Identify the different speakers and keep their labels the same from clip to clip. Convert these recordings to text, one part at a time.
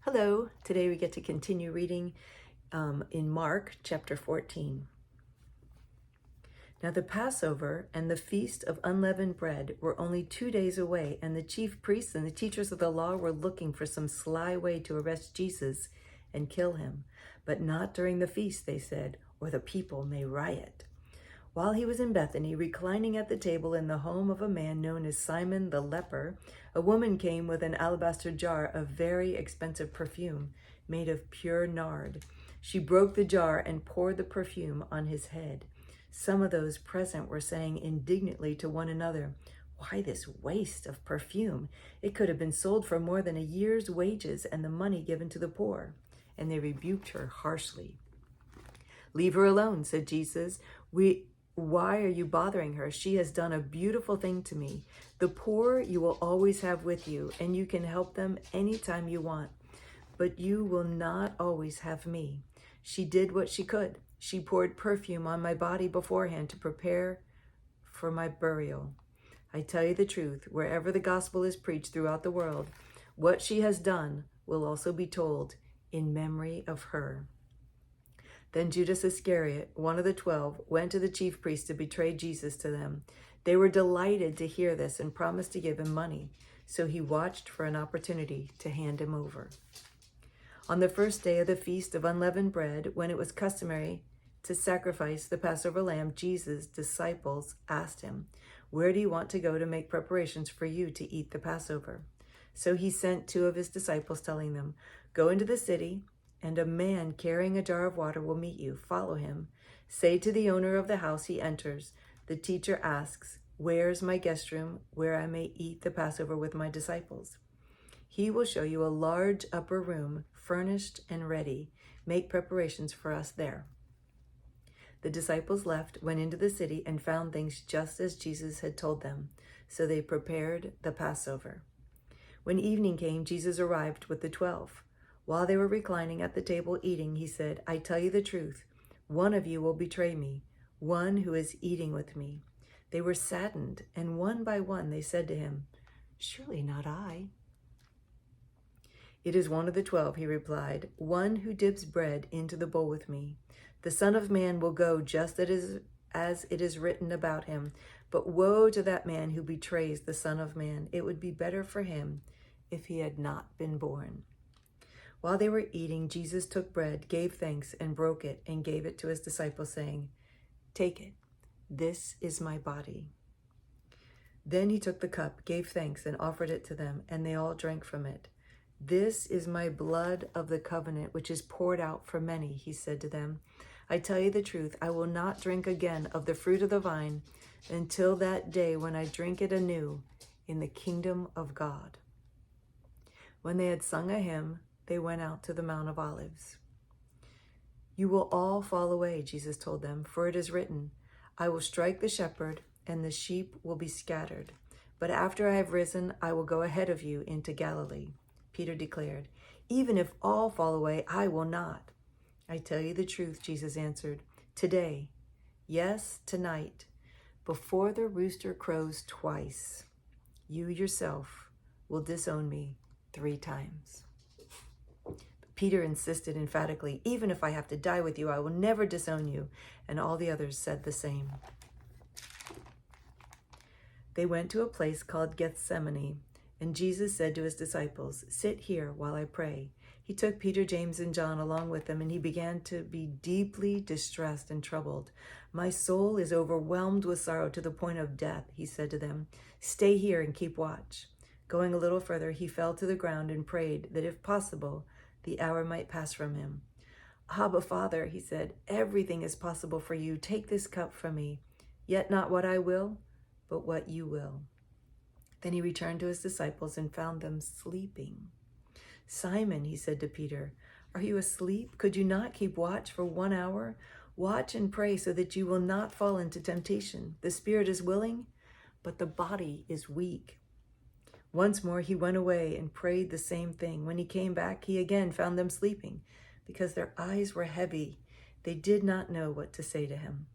Speaker 1: Hello, today we get to continue reading in Mark chapter 14. Now the Passover and the Feast of Unleavened Bread were only 2 days away, and the chief priests and the teachers of the law were looking for some sly way to arrest Jesus and kill him. But not during the feast, they said, or the people may riot. While he was in Bethany, reclining at the table in the home of a man known as Simon the leper, a woman came with an alabaster jar of very expensive perfume made of pure nard. She broke the jar and poured the perfume on his head. Some of those present were saying indignantly to one another, "Why this waste of perfume? It could have been sold for more than a year's wages and the money given to the poor." And they rebuked her harshly. "Leave her alone," said Jesus. Why are you bothering her? She has done a beautiful thing to me. The poor you will always have with you, and you can help them anytime you want. But you will not always have me. She did what she could. She poured perfume on my body beforehand to prepare for my burial. I tell you the truth, wherever the gospel is preached throughout the world, what she has done will also be told in memory of her. Then Judas Iscariot, one of the 12, went to the chief priests to betray Jesus to them. They were delighted to hear this and promised to give him money. So he watched for an opportunity to hand him over. On the first day of the Feast of Unleavened Bread, when it was customary to sacrifice the Passover lamb, Jesus' disciples asked him, "Where do you want to go to make preparations for you to eat the Passover?" So he sent 2 of his disciples, telling them, "Go into the city, and a man carrying a jar of water will meet you. Follow him. Say to the owner of the house he enters, 'The teacher asks, where is my guest room where I may eat the Passover with my disciples?' He will show you a large upper room, furnished and ready. Make preparations for us there." The disciples left, went into the city, and found things just as Jesus had told them. So they prepared the Passover. When evening came, Jesus arrived with the 12. While they were reclining at the table eating, he said, "I tell you the truth, one of you will betray me, one who is eating with me." They were saddened, and one by one they said to him, "Surely not I." "It is one of the 12, he replied, "one who dips bread into the bowl with me. The Son of Man will go just as it is written about him, but woe to that man who betrays the Son of Man. It would be better for him if he had not been born." While they were eating, Jesus took bread, gave thanks, and broke it, and gave it to his disciples, saying, "Take it. This is my body." Then he took the cup, gave thanks, and offered it to them, and they all drank from it. "This is my blood of the covenant, which is poured out for many," he said to them. "I tell you the truth, I will not drink again of the fruit of the vine until that day when I drink it anew in the kingdom of God." When they had sung a hymn, they went out to the Mount of Olives. "You will all fall away," Jesus told them, "for it is written, 'I will strike the shepherd, and the sheep will be scattered.' But after I have risen, I will go ahead of you into Galilee." Peter declared, "Even if all fall away, I will not." "I tell you the truth," Jesus answered, "today, yes, tonight, before the rooster crows twice, you yourself will disown me 3 times." Peter insisted emphatically, "Even if I have to die with you, I will never disown you." And all the others said the same. They went to a place called Gethsemane, and Jesus said to his disciples, "Sit here while I pray." He took Peter, James, and John along with him, and he began to be deeply distressed and troubled. "My soul is overwhelmed with sorrow to the point of death," he said to them. "Stay here and keep watch." Going a little further, he fell to the ground and prayed that if possible, the hour might pass from him. "Abba, Father," he said, "everything is possible for you. Take this cup from me, yet not what I will, but what you will." Then he returned to his disciples and found them sleeping. "Simon," he said to Peter, "are you asleep? Could you not keep watch for 1 hour? Watch and pray so that you will not fall into temptation. The spirit is willing, but the body is weak." Once more he went away and prayed the same thing. When he came back, he again found them sleeping, because their eyes were heavy. They did not know what to say to him.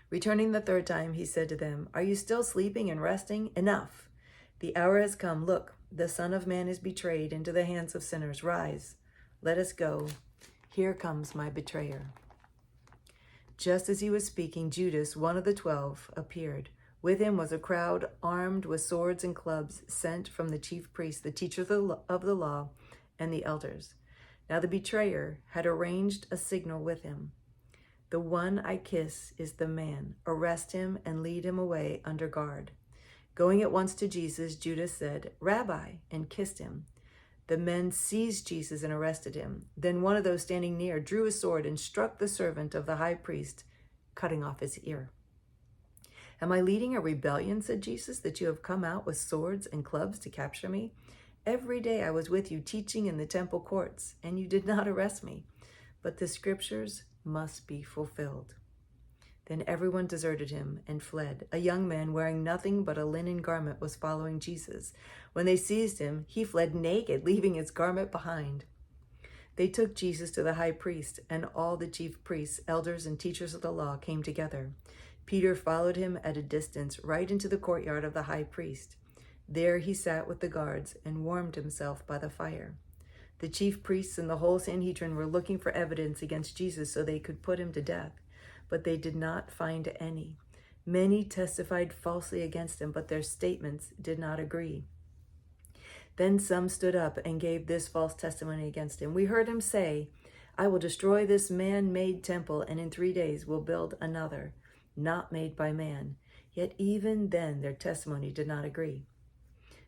Speaker 1: Returning the 3rd time, he said to them, "Are you still sleeping and resting? Enough! The hour has come. Look, the Son of Man is betrayed into the hands of sinners. Rise, let us go. Here comes my betrayer." Just as he was speaking, Judas, one of the 12, appeared. With him was a crowd armed with swords and clubs, sent from the chief priests, the teachers of the law, and the elders. Now the betrayer had arranged a signal with him. "The one I kiss is the man. Arrest him and lead him away under guard." Going at once to Jesus, Judas said, "Rabbi," and kissed him. The men seized Jesus and arrested him. Then one of those standing near drew a sword and struck the servant of the high priest, cutting off his ear. "Am I leading a rebellion," said Jesus, "that you have come out with swords and clubs to capture me? Every day I was with you teaching in the temple courts, and you did not arrest me. But the scriptures must be fulfilled." Then everyone deserted him and fled. A young man wearing nothing but a linen garment was following Jesus. When they seized him, he fled naked, leaving his garment behind. They took Jesus to the high priest, and all the chief priests, elders, and teachers of the law came together. Peter followed him at a distance, right into the courtyard of the high priest. There he sat with the guards and warmed himself by the fire. The chief priests and the whole Sanhedrin were looking for evidence against Jesus so they could put him to death, but they did not find any. Many testified falsely against him, but their statements did not agree. Then some stood up and gave this false testimony against him. "We heard him say, 'I will destroy this man-made temple, and in 3 days will build another, not made by man.' Yet even then their testimony did not agree."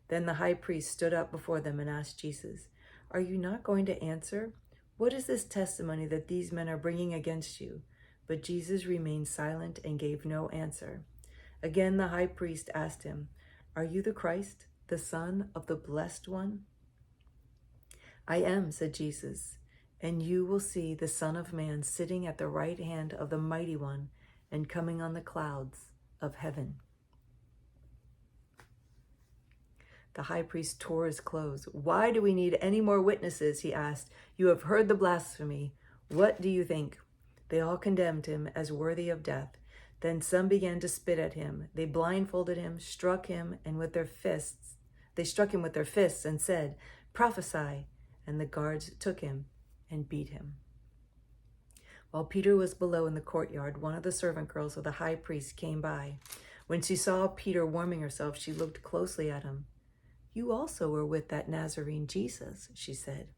Speaker 1: Then the high priest stood up before them and asked Jesus, "Are you not going to answer? What is this testimony that these men are bringing against you?" But Jesus remained silent and gave no answer. Again the high priest asked him, "Are you the Christ, the Son of the Blessed One?" "I am," said Jesus, "and you will see the Son of Man sitting at the right hand of the Mighty One and coming on the clouds of heaven." The high priest tore his clothes. "Why do we need any more witnesses?" he asked. "You have heard the blasphemy. What do you think?" They all condemned him as worthy of death. Then some began to spit at him. They blindfolded him, struck him with their fists and said, "Prophesy." And the guards took him and beat him. While Peter was below in the courtyard, one of the servant girls of the high priest came by. When she saw Peter warming herself, she looked closely at him. "You also were with that Nazarene Jesus," she said.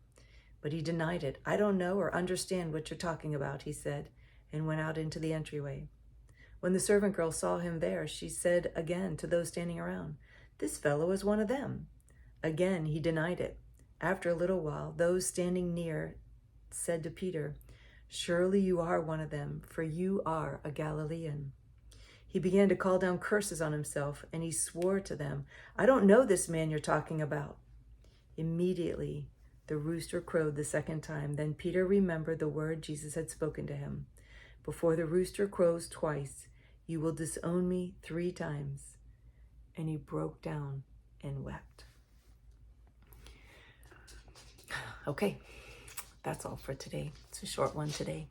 Speaker 1: But he denied it. "I don't know or understand what you're talking about," he said, and went out into the entryway. When the servant girl saw him there, she said again to those standing around, "This fellow is one of them." Again he denied it. After a little while, those standing near said to Peter, "Surely you are one of them, for you are a Galilean." He began to call down curses on himself, and he swore to them, "I don't know this man you're talking about." Immediately, the rooster crowed the second time. Then Peter remembered the word Jesus had spoken to him. "Before the rooster crows twice, you will disown me 3 times. And he broke down and wept. Okay, that's all for today. It's a short one today.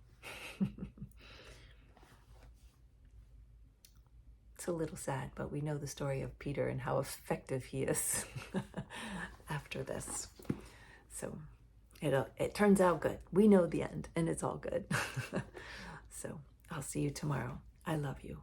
Speaker 1: It's a little sad, but we know the story of Peter and how effective he is after this. So it turns out good. We know the end, and it's all good. So I'll see you tomorrow. I love you.